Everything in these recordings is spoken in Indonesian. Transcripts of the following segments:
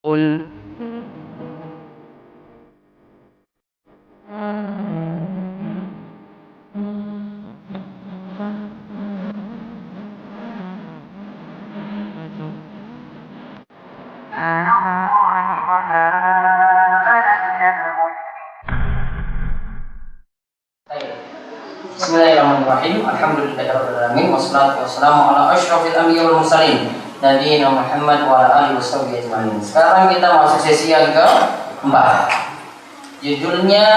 قل Bismillahirrahmanirrahim. Alhamdulillahirabbil alamin wassalatu wassalamu ala asyrofil anbiya'i wal mursalin nabiyina Muhammad wa ala alihi washabihi ajmain. Sekarang kita masuk sesi yang keempat. Judulnya,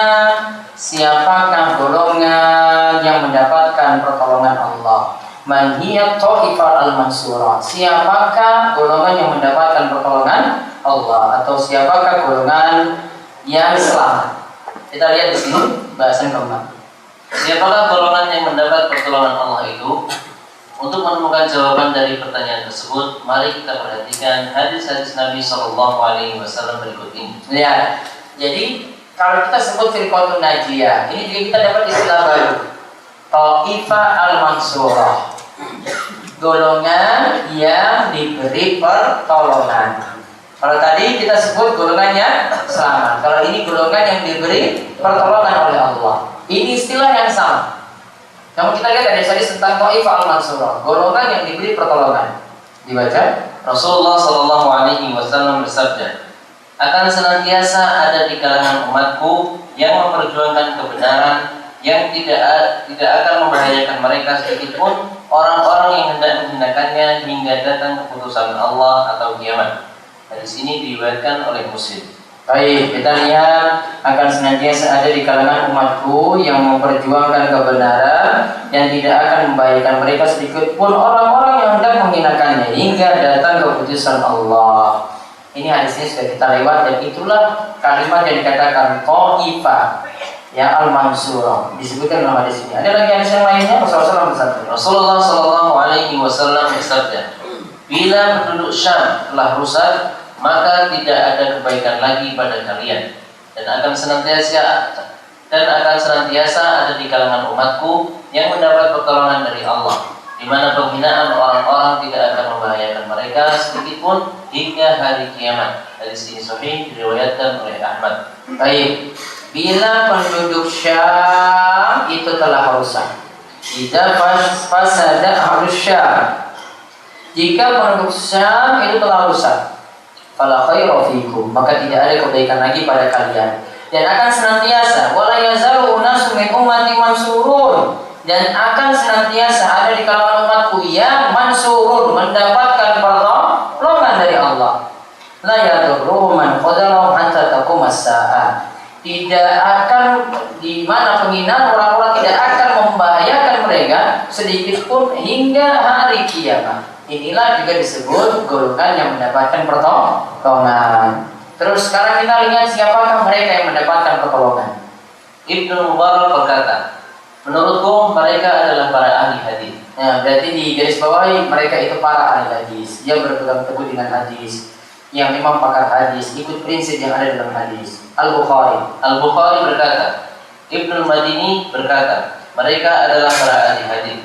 siapakah golongan yang mendapatkan pertolongan Allah? Man hiya tha'ifah al-mansurah. Siapakah golongan yang mendapatkan pertolongan Allah, atau siapakah golongan yang selamat? Kita lihat di sini bahasan keempat. Siapakah golongan yang mendapat pertolongan Allah itu? Untuk menemukan jawaban dari pertanyaan tersebut, mari kita perhatikan hadis-hadis Nabi Shallallahu Alaihi Wasallam berikut ini. Lihat, jadi kalau kita sebut firqatun najiyah, ini juga kita dapat istilah baru, Tha'ifah al-mansurah, golongan yang diberi pertolongan. Kalau tadi kita sebut golongannya selamat, kalau ini golongan yang diberi pertolongan oleh Allah. Ini istilah yang sama. Namun kita lihat ada hadis tentang Tha'ifah al-mansurah, golongan yang diberi pertolongan. Dibaca, Rasulullah Shallallahu Alaihi Wasallam bersabda, akan senantiasa ada di kalangan umatku yang memperjuangkan kebenaran, yang tidak akan membahayakan mereka sedikitpun orang-orang yang hendak menghinakannya hingga datang keputusan Allah atau kiamat. Hadis ini diriwayatkan oleh Muslim. Baik, kita lihat, akan senantiasa ada di kalangan umatku yang memperjuangkan kebenaran yang tidak akan membahayakan mereka sedikit pun orang-orang yang hendak menghinakannya hingga datang keputusan Allah. Ini hadisnya sudah kita lewat, dan itulah kalimat yang dikatakan Tha'ifah ya al-mansurah, disebutkan dalam hadis ini. Ada lagi hadis yang lainnya. Rasulullah Shallallahu Alaihi Wasallam bersabda, bila penduduk Syam telah rusak, maka tidak ada kebaikan lagi pada kalian, dan akan senantiasa ada di kalangan umatku yang mendapat pertolongan dari Allah, di mana penghinaan orang-orang tidak akan membahayakan mereka sedikitpun hingga hari kiamat. Hadis ini sahih, diriwayatkan oleh Ahmad. Baik, bila penduduk Syam itu telah rusak, idza fasada ahlus Syam, jika penduduk Syam itu telah rusak, fala khaira fikum, maka tidak ada kebaikan lagi pada kalian, dan akan senantiasa wala yazalu unasun min ummati mansurun, dan akan senantiasa ada di kalangan umatku yang mansurun, mendapatkan pertolongan dari Allah. La yadurruhum man khadalahu hatta taqumas saa'ah, tidak akan, di mana penghinaan orang-orang tidak akan membahayakan mereka sedikit pun hingga hari kiamat. Inilah juga disebut golongan yang mendapatkan pertolongan. Terus sekarang kita lihat siapakah mereka yang mendapatkan pertolongan. Ibnu Mubarak berkata, menurutku mereka adalah para ahli hadis. Nah, berarti di garis bawahi, mereka itu para ahli hadis. Dia berpegang teguh dengan hadis, yang memang pakar hadis, ikut prinsip yang ada dalam hadis. Al-Bukhari berkata, Ibnu Madini berkata, mereka adalah para ahli hadis.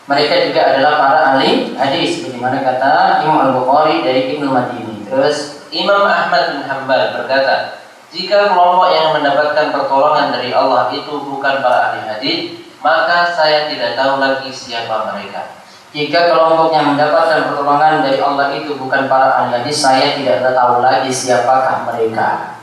Mereka juga adalah para ahli hadis, bagaimana kata Imam Al-Bukhari dari Ibnu Madini. Terus Imam Ahmad bin Hanbal berkata, jika kelompok yang mendapatkan pertolongan dari Allah itu bukan para ahli hadis, maka saya tidak tahu lagi siapa mereka. Jika kelompok yang mendapatkan pertolongan dari Allah itu bukan para ahli hadis, saya tidak tahu lagi siapakah mereka.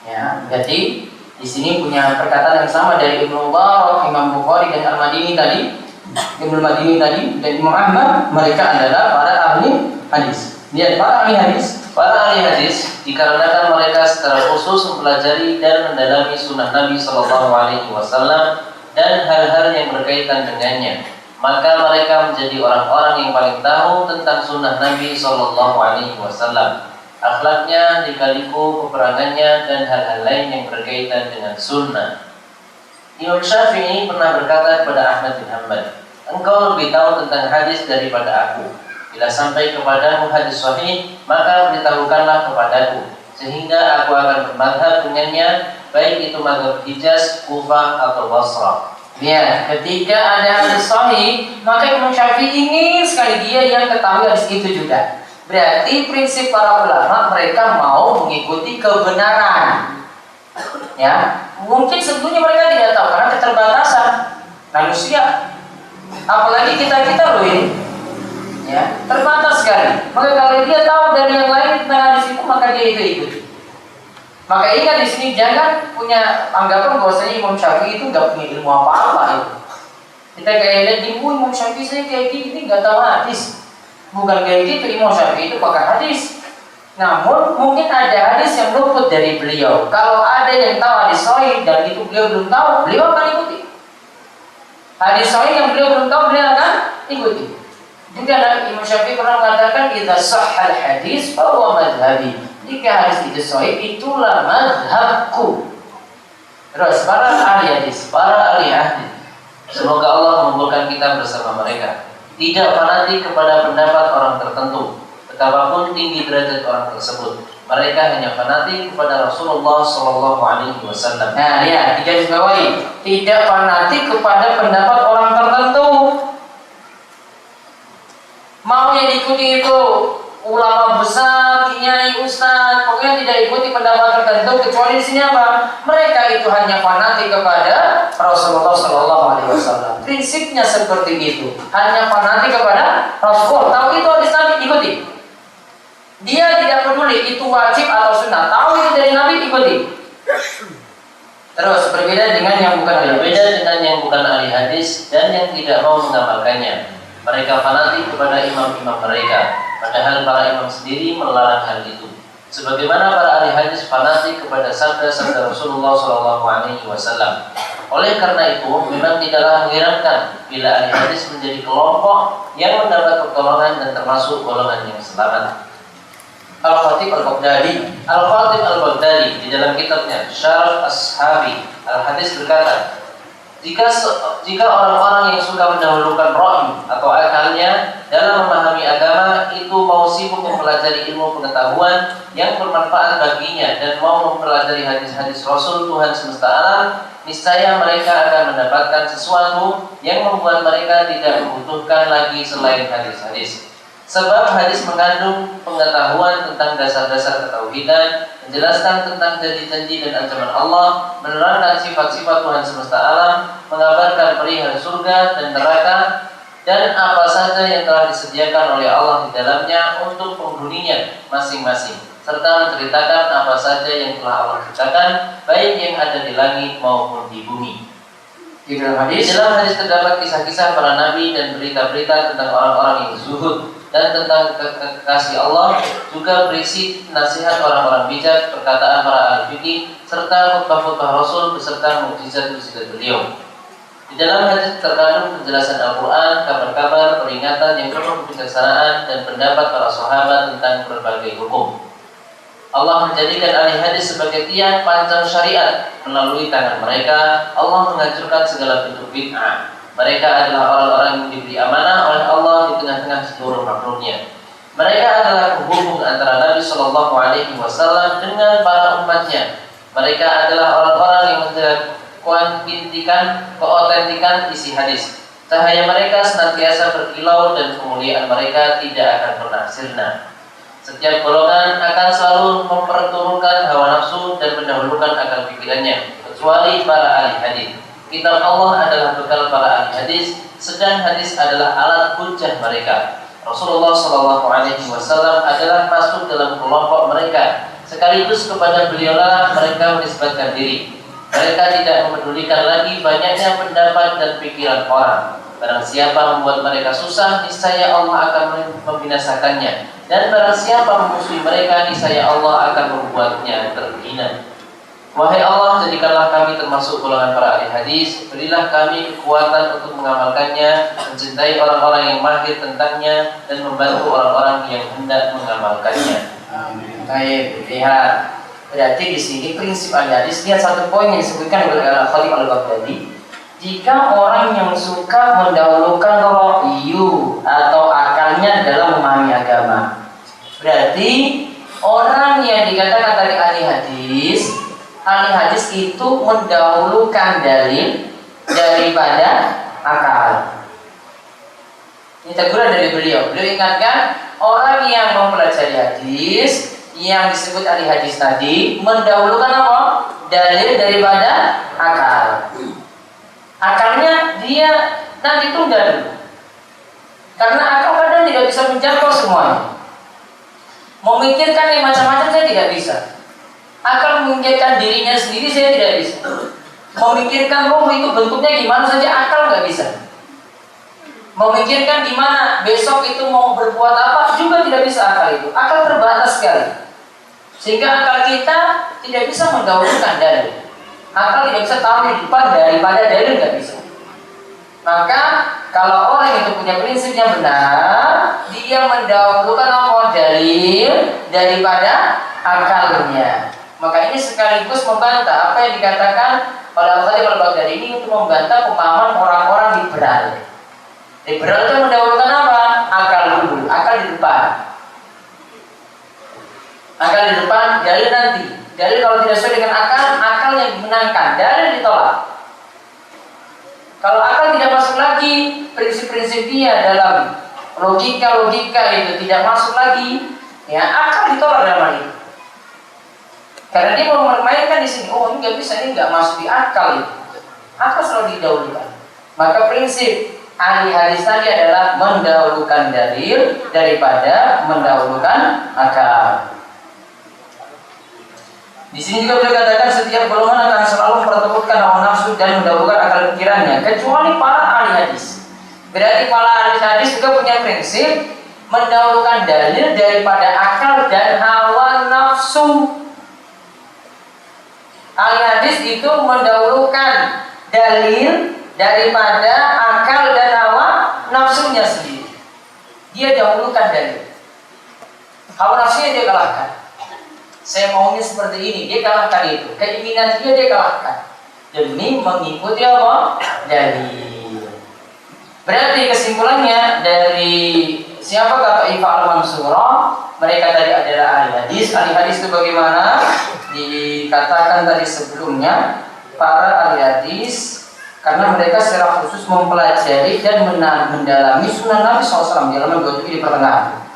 Ya, jadi di sini punya perkataan yang sama dari Ibnu Mubarak, Imam Bukhari dan Al-Madini tadi. Ibnu Madini tadi dan Imam Ahmad, mereka adalah para ahli hadis. Lihat, para ahli hadis. Para ahli hadis dikarenakan mereka secara khusus mempelajari dan mendalami sunnah Nabi Shallallahu Alaihi Wasallam dan hal-hal yang berkaitan dengannya, maka mereka menjadi orang-orang yang paling tahu tentang sunnah Nabi Shallallahu Alaihi Wasallam, akhlaknya, lika-liku, peperangannya, dan hal-hal lain yang berkaitan dengan sunnah. Imam Syafi'i pernah berkata kepada Ahmad bin Hanbal, engkau lebih tahu tentang hadis daripada aku. Bila sampai kepadamu hadis sahih, maka beritahukanlah kepadaku, sehingga aku akan bermadhab dengannya, baik itu mazhab Hijaz, Kufah, atau Basrah. Ya, ketika ada hadis sahih, maka Imam Syafi'i ingin sekali dia yang ketahui hadis itu juga. Berarti prinsip para ulama, mereka mau mau mengikuti kebenaran. Ya, mungkin sebetulnya mereka tidak tahu karena keterbatasan manusia. Apalagi kita loh ini, ya, terbatas sekali. Maka kalau dia tahu dari yang lain tentang hadis itu, maka dia itu ikut. Maka ingat di sini jangan punya anggapan bahwasanya Imam Syafi'i itu nggak punya ilmu apa-apa itu. Kita kayak lihat di Imam Syafi'i saya kayak gini nggak tahu hadis. Bukan kayak gitu, Imam Syafi'i itu pakar hadis. Namun mungkin ada hadis yang luput dari beliau. Kalau ada yang tahu hadis sahih dan itu beliau belum tahu, beliau akan ikuti. Hadis sahih yang beliau belum tahu, beliau akan ikuti. Jika Imam Syafi'i pernah mengatakan, "Idza sahhal hadis fa huwa madhhabi." Jika hadis itu sahih, itulah madhabku. Terus para ahli hadis, para ahli hadis, semoga Allah mengumpulkan kita bersama mereka. Tidak fanatik kepada pendapat orang tertentu, betapapun tinggi derajat orang tersebut. Mereka hanya fanatik kepada Rasulullah Shallallahu Alaihi Wasallam. Nah, lihat, digarisbawahi, tidak fanatik kepada pendapat orang tertentu. Mau yang diikuti itu ulama besar, kiai, ustaz, pokoknya tidak ikuti pendapat tertentu. Kecuali di sini apa? Mereka itu hanya fanatik kepada Rasulullah Shallallahu Alaihi Wasallam. Prinsipnya seperti itu. Hanya fanatik kepada Rasulullah. Tahu itu hadis Nabi, ikuti. Dia tidak peduli itu wajib atau sunnah. Tahu itu dari Nabi, ikuti. Terus berbeda dengan yang bukan ahli hadis dan yang tidak mau mengamalkannya. Mereka fanatik kepada imam-imam mereka, padahal para imam sendiri melarang hal itu. Sebagaimana para ahli hadis fanatik kepada sabda-sabda Rasulullah SAW. Oleh karena itu, memang tidaklah mengherankan bila ahli hadis menjadi kelompok yang mendapat pertolongan dan termasuk golongan yang selamat. Al-Khatib Al-Baghdadi di dalam kitabnya Syarh Ashabi Al-Hadis berkata, jika orang-orang yang suka mendahulukan roh atau akalnya dalam memahami agama itu mau sibuk mempelajari ilmu pengetahuan yang bermanfaat baginya dan mau mempelajari hadis-hadis Rasul Tuhan semesta alam, niscaya mereka akan mendapatkan sesuatu yang membuat mereka tidak membutuhkan lagi selain hadis-hadis. Sebab hadis mengandung pengetahuan tentang dasar-dasar ketauhidan, menjelaskan tentang janji-janji dan ancaman Allah, menerangkan sifat-sifat Tuhan semesta alam, mengabarkan perihal surga dan neraka, dan apa saja yang telah disediakan oleh Allah di dalamnya untuk penghuninya masing-masing, serta menceritakan apa saja yang telah Allah ciptakan, baik yang ada di langit maupun di bumi. Di dalam hadis terdapat kisah-kisah para nabi dan berita-berita tentang orang-orang yang zuhud dan tentang kekasih Allah, juga berisi nasihat orang-orang bijak, perkataan para ahli fikih, serta khutbah-khutbah Rasul beserta mukjizat-mukjizat beliau. Di dalam hadis terkandung penjelasan Al-Quran, kabar-kabar, peringatan yang penuh kebijaksanaan dan pendapat para sahabat tentang berbagai hukum. Allah menjadikan ahli hadis sebagai tiang panjang syariat. Melalui tangan mereka, Allah menghancurkan segala bentuk bid'ah. Mereka adalah orang-orang yang diberi amanah oleh Allah di tengah-tengah seluruh makhluknya. Mereka adalah penghubung antara Nabi Shallallahu Alaihi Wasallam dengan para umatnya. Mereka adalah orang-orang yang keotentikan isi hadis. Cahaya mereka senantiasa berkilau dan kemuliaan mereka tidak akan pernah sirna. Setiap golongan akan selalu memperturunkan hawa nafsu dan mendahulukan akal pikirannya, kecuali para ahli hadis. Kitab Allah adalah bekal para ahli hadis, sedang hadis adalah alat hujjah mereka. Rasulullah SAW adalah masuk dalam kelompok mereka. Sekaligus kepada beliaulah mereka menisbatkan diri. Mereka tidak memedulikan lagi banyaknya pendapat dan pikiran orang. Barang siapa membuat mereka susah, niscaya Allah akan membinasakannya. Dan barang siapa memusuhi mereka, niscaya Allah akan membuatnya terhina. Wahai Allah, jadikanlah kami termasuk golongan para ahli hadis. Berilah kami kekuatan untuk mengamalkannya, mencintai orang-orang yang mahir tentangnya, dan membantu orang-orang yang hendak mengamalkannya. Baik, lihat. Berarti di sini prinsip ahli hadis. Lihat satu poin yang disebutkan oleh Al-Khatib Al-Baghdadi. Jika orang yang suka mendahulukan rohyu atau akalnya dalam memahami agama, berarti orang yang dikatakan tadi ahli hadis itu mendahulukan dalil daripada akal. Ini teguran dari beliau. Beliau ingatkan orang yang mempelajari hadis, yang disebut ahli hadis tadi mendahulukan apa? Dalil daripada akal. Akalnya dia nanti tunda dulu. Karena akal kadang tidak bisa menjangkau semuanya. Memikirkan yang macam-macam saya tidak bisa. Akal memikirkan dirinya sendiri saya tidak bisa. Memikirkan roh itu bentuknya gimana saja akal nggak bisa. Memikirkan gimana besok itu mau berbuat apa juga tidak bisa akal itu. Akal terbatas sekali. Sehingga akal kita tidak bisa mendahulukan dalil. Akal tidak bisa tahu di depan daripada dalil, nggak bisa. Maka kalau orang itu punya prinsipnya benar, dia mendahulukan apa? Dalil daripada akalnya. Maka ini sekaligus membantah apa yang dikatakan oleh Al-Khatib Al-Baghdadi ini untuk membantah pemahaman orang-orang liberal. Liberal itu mendahulukan apa? Akal dulu, akal di depan. Akal di depan, dalil nanti. Dalil kalau tidak sesuai dengan akal, akal yang dimenangkan, dalil ditolak. Kalau akal tidak masuk lagi, prinsip-prinsip dia dalam logika-logika itu tidak masuk lagi, ya akal ditolak dalam hal itu. Karena dia mau memainkan di sini, oh ini nggak bisa, ini nggak masuk di akal itu. Akal selalu didahulukan. Maka prinsip ahli hadis tadi adalah mendahulukan dalil daripada mendahulukan akal. Di sini juga beliau katakan setiap golongan akan selalu mempertemukan hawa nafsu dan mendahulukan akal pikirannya, kecuali para ahli hadis. Berarti para ahli hadis juga punya prinsip mendahulukan dalil daripada akal dan hawa nafsu. Ahli hadis itu mendahulukan dalil daripada akal dan hawa nafsunya sendiri. Dia dahulukan dalil. Hawa nafsunya dia kalahkan. Saya maunya seperti ini, dia kalahkan itu. Keinginan dia kalahkan demi mengikuti apa? Dalil. Berarti kesimpulannya dari siapa kata Ifa al-Mansurah, mereka tadi adalah ahli hadis. Ahli hadis itu bagaimana? Dikatakan tadi sebelumnya para ahli hadis karena mereka secara khusus mempelajari dan mendalami sunnah Nabi SAW di halaman 27 di pertengahan.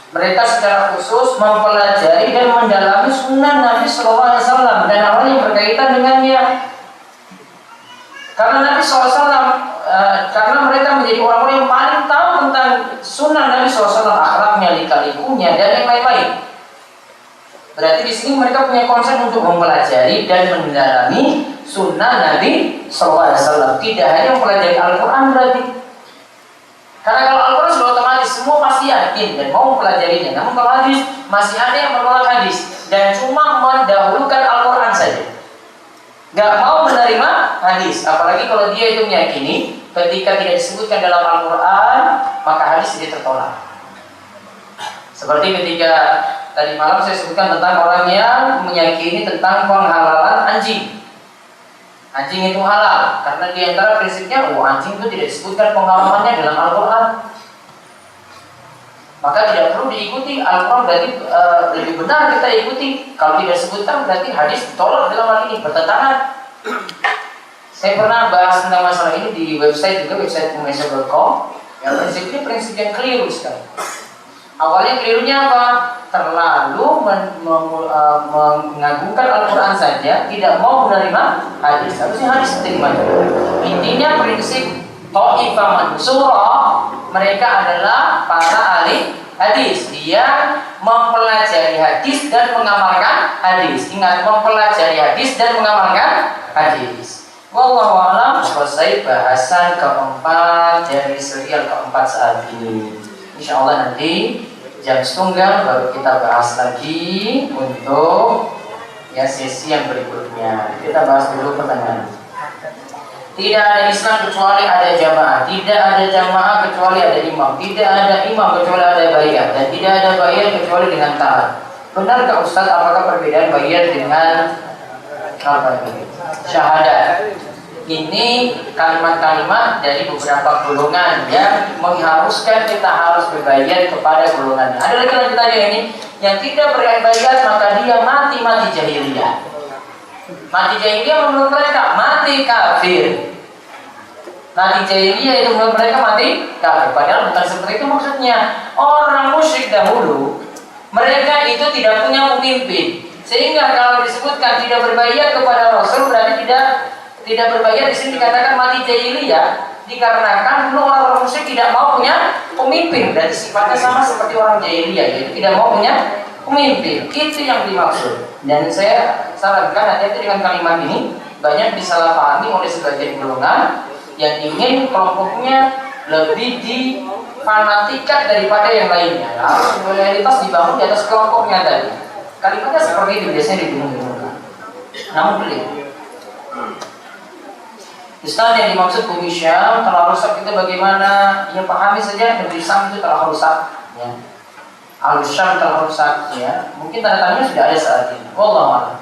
Mereka secara khusus mempelajari dan mendalami sunnah Nabi SAW dan hal yang berkaitan dengannya. Karena Nabi SAW, karena mereka menjadi orang-orang yang paling tahu tentang sunnah Nabi SAW, akhlaknya, lika-likunya, dan yang lain-lain. Berarti di sini mereka punya konsep untuk mempelajari dan mendalami sunnah Nabi SAW. Tidak hanya mempelajari Al-Quran berarti. Karena kalau Al-Quran sudah otomatis semua pasti yakin dan mau mempelajarinya. Namun kalau hadis masih ada yang menolak hadis dan cuma mendahulukan Al-Quran saja. Gak mau menerima hadis. Apalagi kalau dia itu meyakini ketika tidak disebutkan dalam Al-Quran maka hadis tidak tertolak. Seperti ketika tadi malam saya sebutkan tentang orang yang meyakini tentang penghalalan anjing. Anjing itu halal karena di antara prinsipnya, anjing itu tidak disebutkan penghalalannya dalam Al-Quran. Maka tidak perlu diikuti Al-Quran, berarti lebih benar kita ikuti. Kalau tidak disebutkan berarti hadis ditolak dalam hal ini, bertentangan. Saya pernah bahas tentang masalah ini di website juga, website pemesa.com. Yang prinsip ini prinsip yang keliru sekali. Awalnya kelirunya apa? Terlalu mengagungkan Al-Quran saja, tidak mau menerima hadis. Harusnya hadis diterima. Intinya prinsip Ta'ifah Mansurah, mereka adalah para ahli hadis. Dia mempelajari hadis dan mengamalkan hadis. Ingat, mempelajari hadis dan mengamalkan hadis. Wallahu a'lam. Selesai bahasan keempat dari serial keempat saat ini. Insya Allah nanti jam setengah baru kita bahas lagi untuk sesi yang berikutnya. Kita bahas dulu pertanyaan. Tidak ada Islam kecuali ada jamaah. Tidak ada jamaah kecuali ada imam. Tidak ada imam kecuali ada bayat. Dan tidak ada bayat kecuali dengan taat. Benarkah Ustaz, apakah perbedaan bayat dengan syahadat? Ini kalimat-kalimat dari beberapa golongan yang mengharuskan kita harus berbayat kepada golongannya. Ada lagi lanjutannya ini, yang tidak berbayat maka dia mati jahiliyah. Mati jahiliyah menurut mereka mati kafir. Mati jahiliyah itu menurut mereka mati kafir. Padahal bukan seperti itu maksudnya. Orang musyrik dahulu Mereka itu tidak punya pemimpin. Sehingga kalau disebutkan tidak berbayat kepada Rasul berarti tidak berbayat di sini dikatakan mati jahiliyah dikarenakan dulu orang-orang musyrik tidak mau punya pemimpin. Berarti sifatnya sama seperti orang jahiliyah, yaitu tidak mau punya pemimpin. Itu yang dimaksud. Dan saya sarankan hati-hati dengan kalimat ini. Banyak disalahpahami oleh sebagian golongan yang ingin kelompoknya lebih difanatikan daripada yang lainnya. Harus loyalitas dibangun di atas kelompoknya tadi. Kalimatnya seperti itu biasanya dibingung-bingungkan. Namun keliru. Ustaz, yang dimaksud bumi Syam telah rusak itu bagaimana? Ya pahami saja negeri Syam itu telah rusak. Ya. Al-Syam telah rusak. Ya. Mungkin tanda-tandanya sudah ada saat ini. Wallahu a'lam.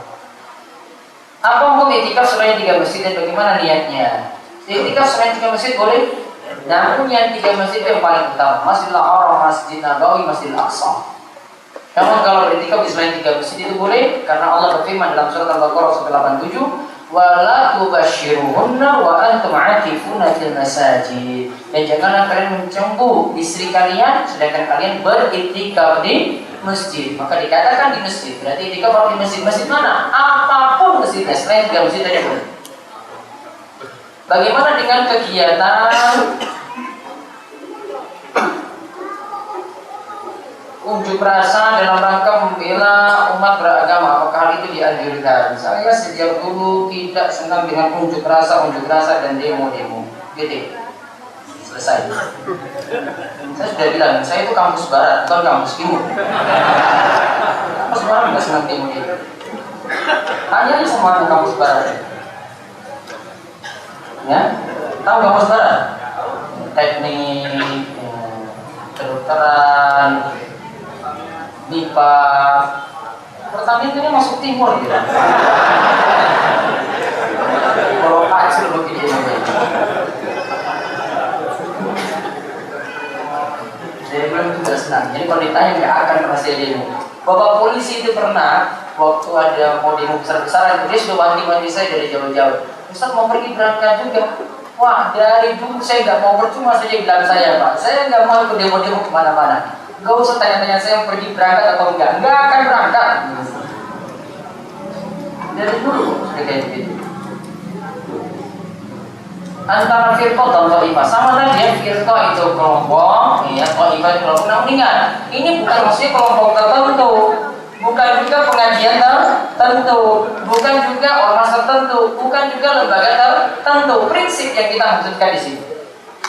Apa hukum itikaf selain 3 masjid dan bagaimana niatnya? Itikaf selain 3 masjid boleh, namun yang 3 masjid yang paling utama, Masjidil Haram, Masjid Nabawi, Masjidil Aqsa. Namun kalau beritikaf di selain 3 masjid itu boleh, karena Allah berfirman dalam surat Al-Baqarah 187, "Wala tubashshiruhunna wa antum 'akifuna fil masajid." Dan janganlah kalian mencembu istri kalian sedangkan kalian beritikaf di masjid. Maka dikatakan di masjid. Berarti itikaf harus di masjid-masjid mana? Apapun masjidnya selain 3 masjid tadi boleh. Bagaimana dengan kegiatan unjuk rasa dalam rangka membela umat beragama? Apakah hal itu dianjurkan? Saya sejak dulu tidak senang dengan unjuk rasa dan demo-demo. Gitu. Selesai. Saya sudah bilang, saya itu kampus barat, bukan kampus timur. Kampus barat nggak senang demo-demo. Hanya semua kampus barat. Ya, tahu kampus barat? Teknik, kedokteran, MIPA, pertanian ini masuk timur gitu. Kalau kecil begini. Jadi belum juga senang. Jadi kalau ditanya nggak akan pernah saya demo. Bapak polisi itu pernah waktu ada mau demo besar-besaran, dia sudah wanti-wanti saya dari jauh-jauh. Ustaz mau pergi berangkat juga. Wah, dari dulu saya nggak mau, percuma saja bilang saya, Pak. Saya nggak mau ikut demo-demo kemana-mana. Gak usah tanya-tanya saya pergi berangkat atau enggak akan berangkat. Dari dulu sudah kayak gitu. Antara firqah dan ta'ifah sama tadi ya, firqah itu kelompok, ya, ta'ifah itu kelompok. Namun ingat, ini bukan maksudnya kelompok tertentu, bukan juga pengajian tertentu, bukan juga ormas tertentu, bukan juga lembaga tertentu. Prinsip yang kita maksudkan di sini.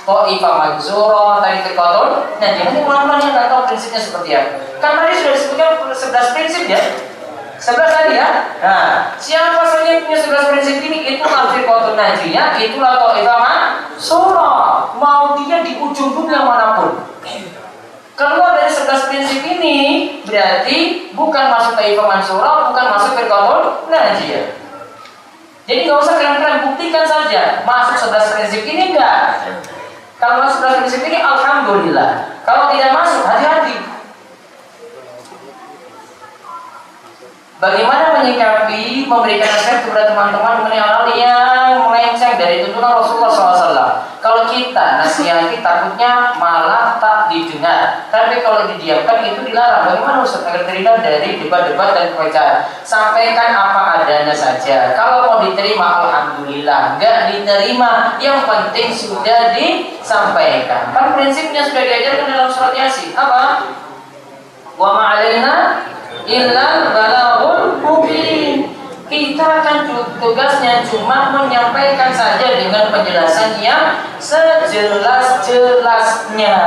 Ta'ifah Mansura, tadi terkotor. Nah, jangan ulama yang nggak tahu prinsipnya seperti apa. Kan tadi sudah disebutkan 11 prinsip ya. 11 tadi ya. Nah, siapa saja yang punya 11 prinsip ini, itulah firqatun najiyah, itulah Ta'ifah Mansura. Mau dia di ujung dunia manapun. Keluar dari 11 prinsip ini, berarti bukan masuk Ta'ifah Mansura, bukan masuk firqatun najiyah. Jadi nggak usah kalian buktikan saja masuk 11 prinsip ini enggak. Kalau masuk dalam prinsip ini, alhamdulillah. Kalau tidak masuk, hati-hati. Bagaimana menyikapi memberikan nasihat kepada teman-teman mengenai hal yang melenceng dari tuntunan Rasulullah SAW? Kalau kita nasihati takutnya malah tak didengar. Tapi kalau didiamkan itu dilarang. Bagaimana Ustaz agar terhindar dari debat-debat dan perpecahan? Sampaikan apa adanya saja. Kalau mau diterima, alhamdulillah. Enggak diterima, yang penting sudah disampaikan. Kan prinsipnya sudah diajarkan dalam surat Yasin. Apa? Wa ma'alaina illal balaghul mubin. Kita kan tugasnya cuma menyampaikan saja dengan penjelasan yang sejelas-jelasnya.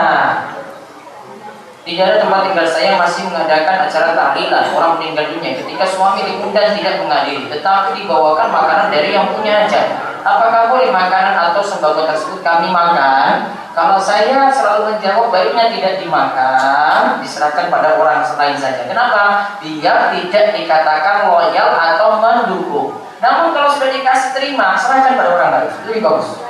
Di daerah tempat tinggal saya masih mengadakan acara tahlilan orang meninggal dunia. Ketika suami diundang tidak menghadiri, tetapi dibawakan makanan dari yang punya hajat. Apakah boleh makanan atau sembako tersebut kami makan? Kalau saya selalu menjawab baiknya tidak dimakan, diserahkan pada orang lain saja. Kenapa? Biar tidak dikatakan loyal atau mendukung. Namun kalau sudah dikasih terima, serahkan pada orang lain. Lebih bagus.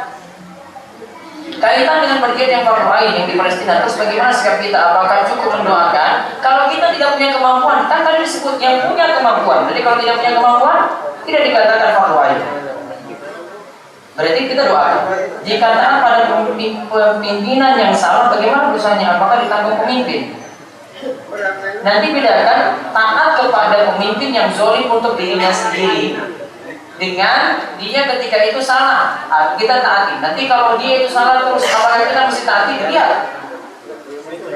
Kaitan dengan bagian yang fardu ain yang di Palestina, terus bagaimana sikap kita? Apakah cukup mendoakan? Kalau kita tidak punya kemampuan, kan tadi disebut yang punya kemampuan. Jadi kalau tidak punya kemampuan, tidak dikatakan fardu ain. Berarti kita doakan. Jika taat pada pimpinan yang salah, bagaimana berusahanya? Apakah ditanggung pemimpin? Nanti bedakan taat kepada pemimpin yang zalim untuk dirinya sendiri dengan dia ketika itu salah, kita taati. Nanti kalau dia itu salah terus, apakah kita mesti taati? Lihat,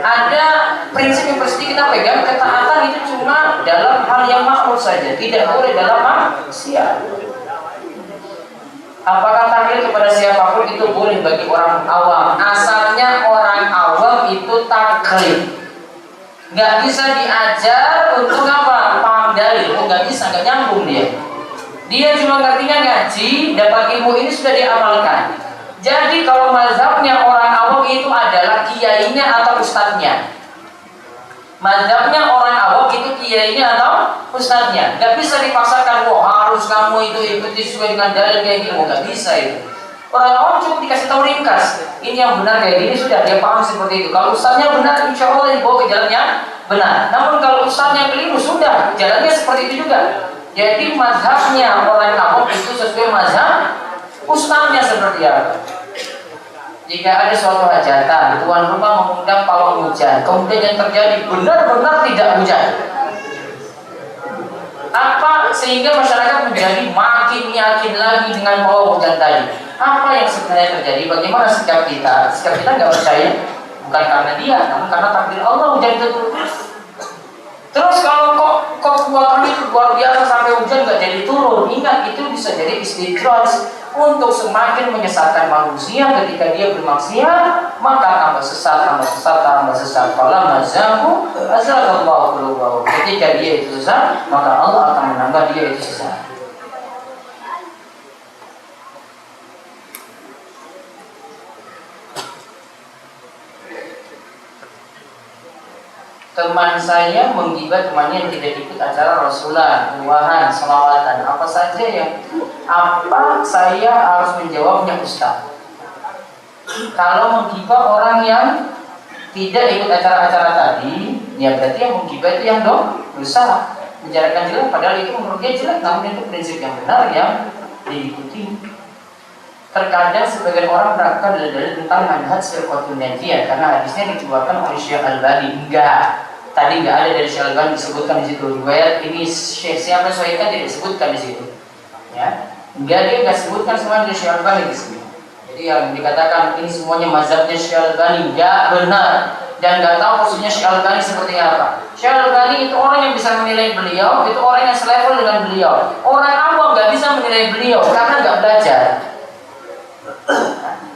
ada prinsip yang pasti kita pegang. Ketaatan itu cuma dalam hal yang makruh saja, tidak boleh dalam maksiat. Apakah taklid kepada siapapun itu boleh bagi orang awam? Asalnya orang awam itu taklid nggak bisa diajar untuk apa? Paham dalil. Oh, nggak bisa, nggak nyambung dia. Dia cuma ngertinya ngaji, dapat ilmu ini sudah diamalkan. Jadi kalau mazhabnya orang awam itu adalah kiainya atau ustadznya. Mazhabnya orang awam itu kiainya atau ustadznya. Gak bisa dipaksakan, wah harus kamu itu ikuti sesuai dengan dalil kayak gini. Gak bisa itu. Orang awam cukup dikasih tahu ringkas. Ini yang benar kayak gini, sudah dia paham seperti itu. Kalau ustadznya benar, insya Allah dibawa ke jalannya benar. Namun kalau ustadznya keliru, sudah jalannya seperti itu juga. Jadi mazhabnya orang awam itu sesuai mazhab ustadznya seperti apa. Jika ada suatu hajatan, tuan rumah mengundang pawang hujan, kemudian yang terjadi benar-benar tidak hujan. Apa sehingga masyarakat menjadi makin yakin lagi dengan pawang hujan tadi? Apa yang sebenarnya terjadi? Bagaimana sikap kita? Sikap kita nggak percaya, bukan karena dia, namun karena takdir Allah hujan itu turun. Terus kalau kok kekuatan itu luar biasa sampai hujan nggak jadi turun, ingat itu bisa jadi istidraj untuk semakin menyesatkan manusia. Ketika dia bermaksiat, maka tambah sesat, tambah sesat, tambah sesat. Kalau mazahu, azallallahu qulubahu. Ketika dia itu sesat, maka Allah akan menambah dia itu sesat. Teman saya menggibah temannya yang tidak ikut acara Rasulullah, buahan, selawatan, apa saja yang saya harus menjawabnya Ustaz? Kalau menggibah orang yang tidak ikut acara-acara tadi, ya berarti yang menggibah itu yang dosa, menjarakan jelek, padahal itu menurut dia jelek, namun itu prinsip yang benar yang diikuti. Terkadang sebagian orang meragukan dalil tentang manhaj firqatul najiyah karena hadisnya dikeluarkan oleh Syekh Al-Albani. Enggak, tadi enggak ada dari Syekh Al-Albani disebutkan di situ. Riwayat ini Syekh siapa soalnya tidak disebutkan di situ. Ya, enggak, dia enggak sebutkan semua dari Syekh Al-Albani di sini. Jadi yang dikatakan ini semuanya mazhabnya Syekh Al-Albani enggak benar, dan enggak tahu posisinya Syekh Al-Albani seperti apa. Syekh Al-Albani itu orang yang bisa menilai beliau, itu orang yang selevel dengan beliau. Orang awam enggak bisa menilai beliau karena enggak belajar.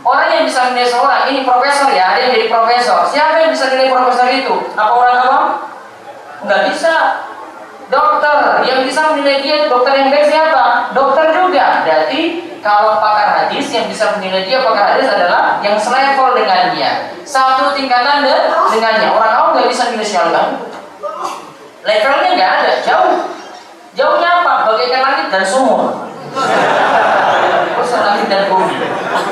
Orang yang bisa menilai seorang, ini profesor ya, ada yang jadi profesor. Siapa yang bisa menilai profesor itu? Apa orang awam? Nggak bisa. Dokter, yang bisa menilai dia, dokter yang baik siapa? Dokter juga. Berarti kalau pakar hadis yang bisa menilai dia pakar hadis adalah yang selevel dengannya, satu tingkatan dengannya. Orang awam nggak bisa menilai siapa. Levelnya nggak ada, jauh. Jauhnya apa? Bagaikan langit dan sumur. Langit dan bumi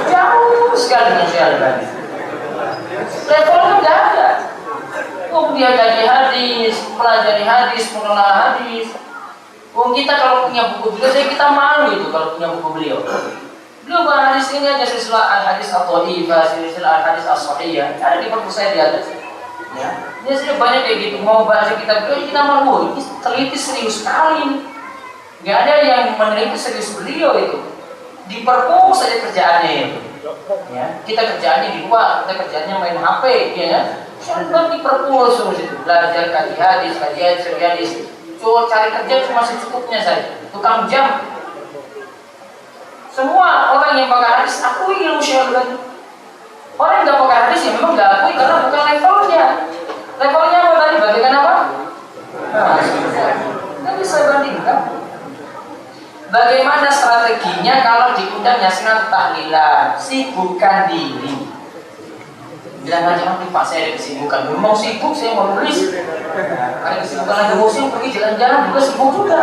jauh sekali dengan Syekh Al-Albani. Levelnya nggak ada. Dia kaji hadis, pelajari hadis, mengenal hadis. Kita kalau punya buku beliau, kita malu itu kalau punya buku beliau. Beliau bahas hadis ini aja, silsilah al-hadis at-thaifah, silsilah al-hadis as-sahihah, ada di perpus saya di atas. Ya, dia sudah banyak kayak gitu. Mau baca kitab beliau, kita malu. Ini teliti serius sekali. Nggak ada yang meneliti serius beliau itu. Di perpus saja kerjaannya itu. Ya, kita kerjaannya di luar, kita kerjaannya main HP, ya kan? Syarban di perpus terus itu, belajar kaji hadis, Coba cari kerja cuma secukupnya saja, tukang jam. Semua orang yang pakar hadis akui ilmu Syarban. Orang yang nggak pakar hadis ya memang nggak akui karena bukan levelnya. Levelnya apa tadi? Bagaimana apa? Nggak bisa bandingkan. Bagaimana strateginya kalau diundang yasinan tahlilan? Sibukkan diri. Bilang aja nanti Pak saya ada kesibukan. Belum mau sibuk, saya mau nulis. Ada kesibukan lagi musim, pergi jalan-jalan juga sibuk juga.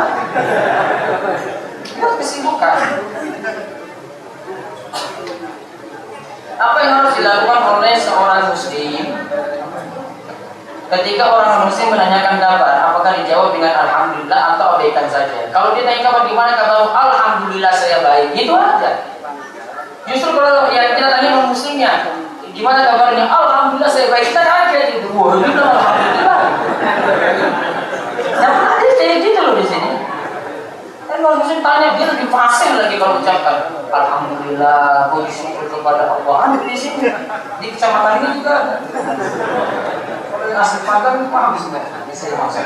Buat kesibukan. Apa yang harus dilakukan oleh seorang muslim ketika orang muslim menanyakan kabar? Apakah dijawab dengan alhamdulillah atau abaikan saja? Kalau dia tanya kabar gimana, kata alhamdulillah saya baik, itu aja. Justru kalau ya kita tanya non muslimnya, gimana kabarnya? Alhamdulillah saya baik. Kita kaget gitu. Wah, itu alhamdulillah. Nah, ada kayak gitu loh di sini. Kan kalau muslim tanya, dia lebih fasih lagi kalau ucapkan alhamdulillah, puji syukur kepada Allah. Ada di sini. Di kecamatan ini juga ada. Kalau yang asli Padang paham sebenarnya. Ini saya maksud.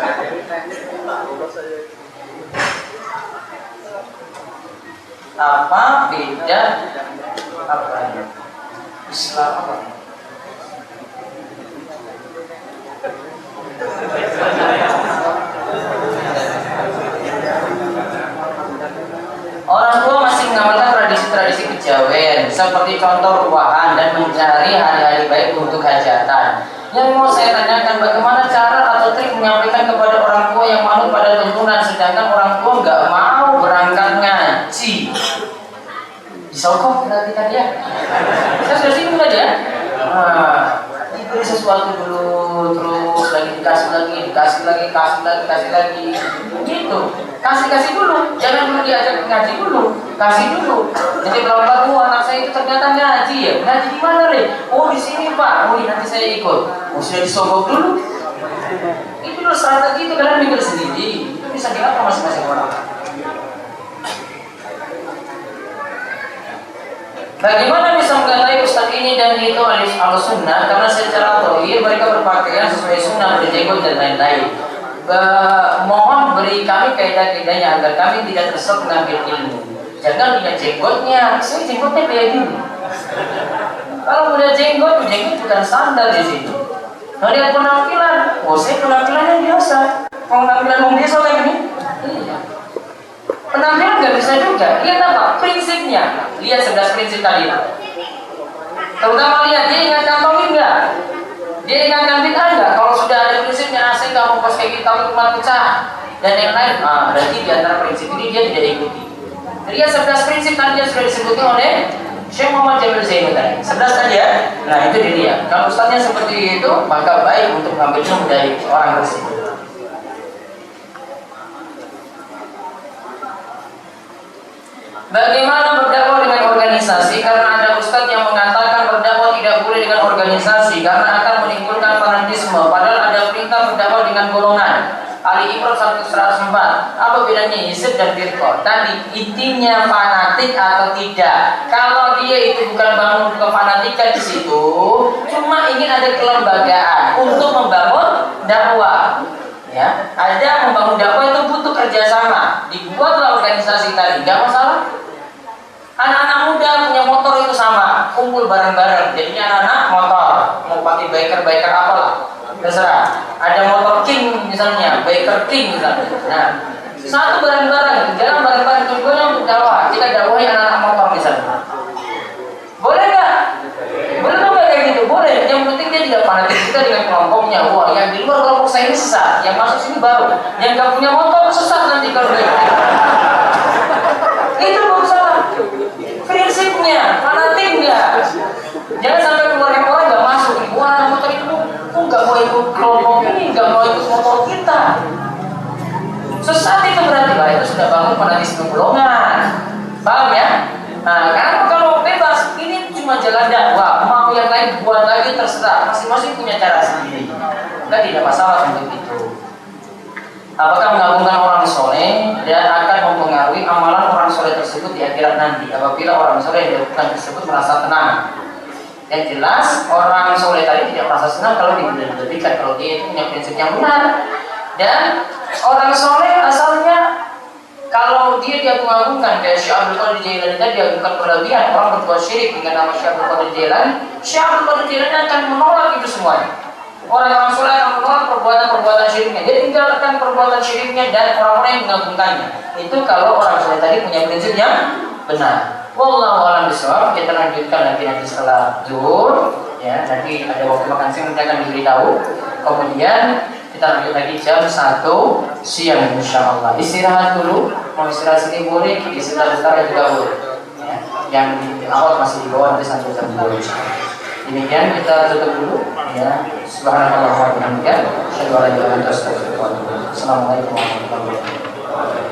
Apa beda apa ya? Islam apa? Orang tua masih mengamalkan tradisi-tradisi kejawen seperti contoh ruahan dan mencari hari-hari baik untuk hajatan. Yang mau saya tanyakan, bagaimana cara atau trik menyampaikan kepada orang tua yang manut pada tuntunan sedangkan orang tua nggak mau berangkat ngaji? Disokong kita dia. Saya sudah singgung tadi ya. Diberi sesuatu dulu, terus lagi dikasih lagi, kasih lagi, gitu. Kasih dulu, jangan dulu diajak ngaji dulu, kasih dulu. Jadi pelan-pelan, anak saya itu ternyata ngaji ya. Ngaji di mana deh? Oh di sini Pak. Oh nanti saya ikut. Oh sudah disogok dulu. Itu dulu strategi itu kalian mikir sendiri. Itu bisa diatur masing-masing orang. Bagaimana bisa mengetahui ustaz ini dan itu ahli sunnah? Karena secara zahir mereka berpakaian sesuai sunnah, berjenggot dan lain-lain. Mohon beri kami kaidah-kaidahnya agar kami tidak tersesat mengambil ilmu. Jangan lihat jenggotnya, saya jenggotnya kayak gini. Kalau udah jenggot bukan standar di sini. Kalau lihat penampilan, saya penampilannya biasa. Penampilan biasa kayak gini. Iya. Penampilan nggak bisa juga. Lihat apa? Prinsipnya. Lihat 11 prinsip tadi. Terutama lihat dia ingatkan tauhid nggak? Dia ingatkan bid'ah nggak? Kalau sudah ada prinsipnya, asing nggak mau pas kayak kita umat pecah dan yang lain, berarti di antara prinsip ini dia tidak ikuti. Lihat 11 prinsip tadi yang sudah disebutkan oleh Syekh Muhammad Jamil Zainu tadi. 11 tadi ya. Nah itu dia. Kalau ustaznya seperti itu, maka baik untuk mengambil ilmu dari orang tersebut. Bagaimana berdakwah dengan organisasi? Karena ada ustadz yang mengatakan berdakwah tidak boleh dengan organisasi karena akan menimbulkan fanatisme. Padahal ada perintah berdakwah dengan golongan. Ali Imran 104. Apa bedanya hizib dan firqah? Tadi intinya fanatik atau tidak. Kalau dia itu bukan bangun kefanatikan di situ, cuma ingin ada kelembagaan untuk membangun dakwah. Ya, ada membangun dakwah itu butuh kerjasama. Dibuatlah organisasi tadi, nggak masalah. Anak-anak muda punya motor itu sama, kumpul bareng-bareng. Jadinya anak-anak motor, mau pakai biker apalah, terserah. Ada motor king misalnya, biker king misalnya. Nah, satu bareng-bareng, jalan bareng-bareng tujuannya untuk dakwah. Kita dakwahi anak-anak motor misalnya. Boleh nggak? Boleh nggak kayak gitu? Boleh. Yang penting dia tidak fanatik kita dengan kelompoknya. Wah, yang di luar kelompok saya ini sesat, yang masuk sini baru. Yang nggak punya motor sesat nanti kalau dia. Itu nggak salah. Prinsipnya, fanatik nggak? Jangan sampai keluarga orang nggak masuk. Wah, motor itu nggak mau ikut kelompok ini, nggak mau ikut motor kita. Sesat itu berarti itu sudah bangun fanatisme golongan. Paham ya? Nah, karena kalau bebas, ini cuma jalan dakwah. Mau yang lain buat lagi terserah. Masing-masing punya cara sendiri. Enggak, tidak masalah untuk itu. Apakah menggabungkan orang soleh dan akan mempengaruhi amalan orang soleh tersebut di akhirat nanti apabila orang soleh yang dilakukan tersebut merasa tenang? Yang jelas orang soleh tadi tidak merasa senang kalau diberikan, kalau dia itu punya prinsip yang benar. Dan orang soleh asalnya kalau dia diagung-agungkan kayak Syekh Abdul Qadir Jailani tadi diagungkan berlebihan, orang berbuat syirik dengan nama Syekh Abdul Qadir Jailani, Syekh Abdul Qadir Jailani akan menolak itu semuanya. Orang-orang soleh akan menolak perbuatan-perbuatan syiriknya. Dia tinggalkan perbuatan syiriknya dan orang-orang yang mengagungkannya. Itu kalau orang soleh tadi punya prinsip yang benar. Wallahu a'lam bishawab. Kita lanjutkan nanti setelah zuhur. Ya, nanti ada waktu makan siang nanti akan diberitahu. Kemudian kita lanjut lagi jam 1 siang insyaallah. Istirahat dulu. Mau istirahat sini boleh, istirahat sebentar juga boleh. Ya, yang di awal masih di bawah nanti sampai jam 2. Demikian kita tutup dulu ya. Subhanallah wa bihamdihi, asyhadu an la ilaha illa anta astaghfiruka wa atubu ilaik. Assalamualaikum warahmatullahi wabarakatuh.